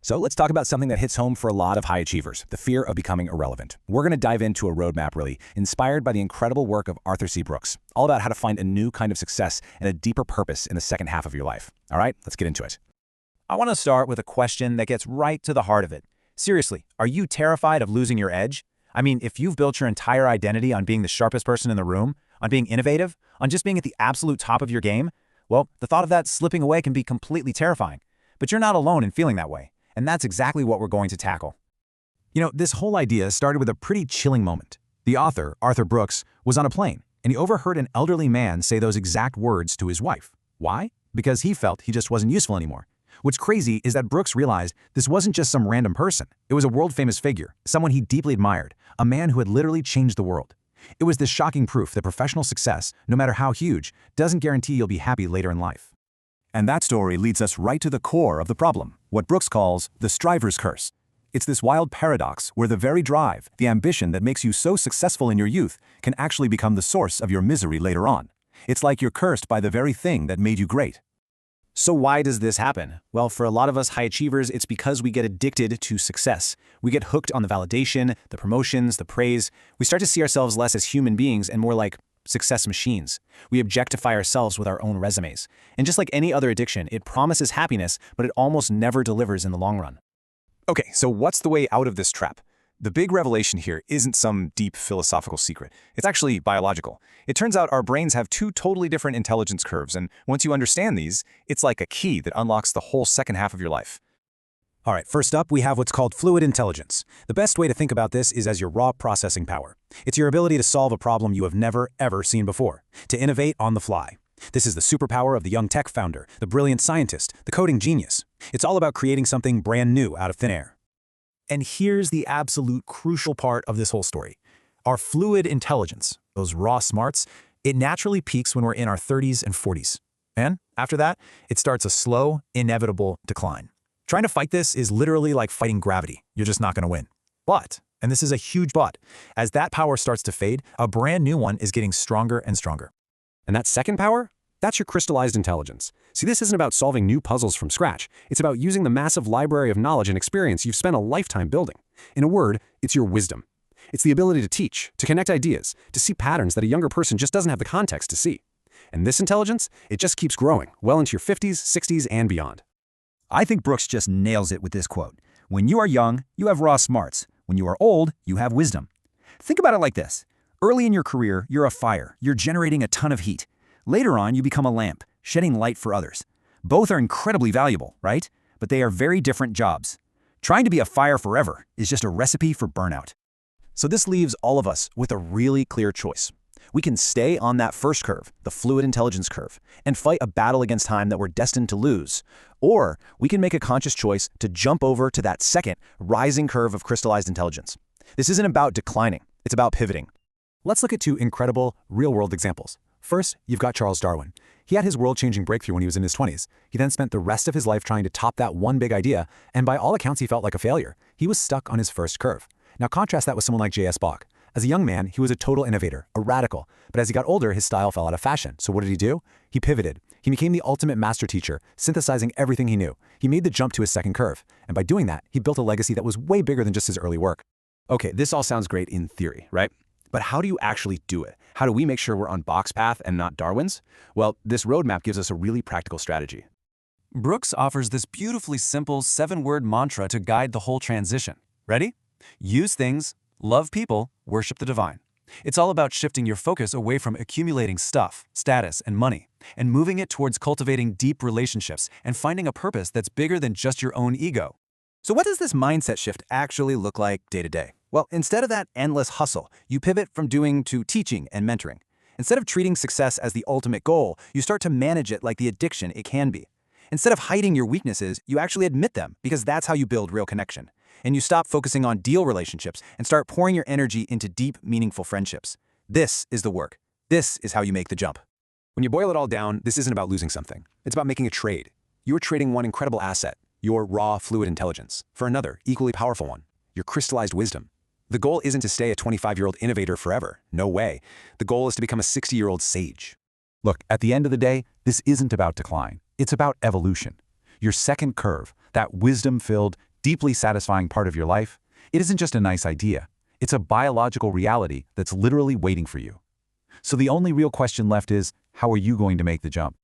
So let's talk about something that hits home for a lot of high achievers, the fear of becoming irrelevant. We're going to dive into a roadmap really, inspired by the incredible work of Arthur C. Brooks, all about how to find a new kind of success and a deeper purpose in the second half of your life. All right, let's get into it. I want to start with a question that gets right to the heart of it. Seriously, are you terrified of losing your edge? I mean, if you've built your entire identity on being the sharpest person in the room, on being innovative, on just being at the absolute top of your game, well, the thought of that slipping away can be completely terrifying. But you're not alone in feeling that way. And that's exactly what we're going to tackle. This whole idea started with a pretty chilling moment. The author, Arthur Brooks, was on a plane, and he overheard an elderly man say those exact words to his wife. Why? Because he felt he just wasn't useful anymore. What's crazy is that Brooks realized this wasn't just some random person. It was a world-famous figure, someone he deeply admired, a man who had literally changed the world. It was this shocking proof that professional success, no matter how huge, doesn't guarantee you'll be happy later in life. And that story leads us right to the core of the problem, what Brooks calls the striver's curse. It's this wild paradox where the very drive, the ambition that makes you so successful in your youth can actually become the source of your misery later on. It's like you're cursed by the very thing that made you great. So why does this happen? Well, for a lot of us high achievers, it's because we get addicted to success. We get hooked on the validation, the promotions, the praise. We start to see ourselves less as human beings and more like success machines. We objectify ourselves with our own resumes. And just like any other addiction, it promises happiness, but it almost never delivers in the long run. Okay, so what's the way out of this trap? The big revelation here isn't some deep philosophical secret. It's actually biological. It turns out our brains have two totally different intelligence curves, and once you understand these, it's like a key that unlocks the whole second half of your life. All right, first up, we have what's called fluid intelligence. The best way to think about this is as your raw processing power. It's your ability to solve a problem you have never, ever seen before, to innovate on the fly. This is the superpower of the young tech founder, the brilliant scientist, the coding genius. It's all about creating something brand new out of thin air. And here's the absolute crucial part of this whole story. Our fluid intelligence, those raw smarts, it naturally peaks when we're in our 30s and 40s. And after that, it starts a slow, inevitable decline. Trying to fight this is literally like fighting gravity. You're just not going to win. But, and this is a huge but, as that power starts to fade, a brand new one is getting stronger and stronger. And that second power? That's your crystallized intelligence. See, this isn't about solving new puzzles from scratch. It's about using the massive library of knowledge and experience you've spent a lifetime building. In a word, it's your wisdom. It's the ability to teach, to connect ideas, to see patterns that a younger person just doesn't have the context to see. And this intelligence, it just keeps growing, well into your 50s, 60s, and beyond. I think Brooks just nails it with this quote. When you are young, you have raw smarts. When you are old, you have wisdom. Think about it like this. Early in your career, you're a fire. You're generating a ton of heat. Later on, you become a lamp, shedding light for others. Both are incredibly valuable, right? But they are very different jobs. Trying to be a fire forever is just a recipe for burnout. So this leaves all of us with a really clear choice. We can stay on that first curve, the fluid intelligence curve, and fight a battle against time that we're destined to lose. Or we can make a conscious choice to jump over to that second, rising curve of crystallized intelligence. This isn't about declining, it's about pivoting. Let's look at two incredible, real-world examples. First, you've got Charles Darwin. He had his world-changing breakthrough when he was in his 20s. He then spent the rest of his life trying to top that one big idea, and by all accounts, he felt like a failure. He was stuck on his first curve. Now contrast that with someone like J.S. Bach. As a young man, he was a total innovator, a radical. But as he got older, his style fell out of fashion. So what did he do? He pivoted. He became the ultimate master teacher, synthesizing everything he knew. He made the jump to his second curve. And by doing that, he built a legacy that was way bigger than just his early work. Okay, this all sounds great in theory, right? But how do you actually do it? How do we make sure we're on Bach's path and not Darwin's? Well, this roadmap gives us a really practical strategy. Brooks offers this beautifully simple 7-word mantra to guide the whole transition. Ready? Use things, love people, worship the divine. It's all about shifting your focus away from accumulating stuff, status, and money, and moving it towards cultivating deep relationships and finding a purpose that's bigger than just your own ego. So what does this mindset shift actually look like day to day? Well, instead of that endless hustle, you pivot from doing to teaching and mentoring. Instead of treating success as the ultimate goal, you start to manage it like the addiction it can be. Instead of hiding your weaknesses, you actually admit them because that's how you build real connection. And you stop focusing on deal relationships and start pouring your energy into deep, meaningful friendships. This is the work. This is how you make the jump. When you boil it all down, this isn't about losing something. It's about making a trade. You're trading one incredible asset, your raw, fluid intelligence, for another, equally powerful one, your crystallized wisdom. The goal isn't to stay a 25-year-old innovator forever. No way. The goal is to become a 60-year-old sage. Look, at the end of the day, this isn't about decline. It's about evolution. Your second curve, that wisdom-filled, deeply satisfying part of your life, it isn't just a nice idea. It's a biological reality that's literally waiting for you. So the only real question left is, how are you going to make the jump?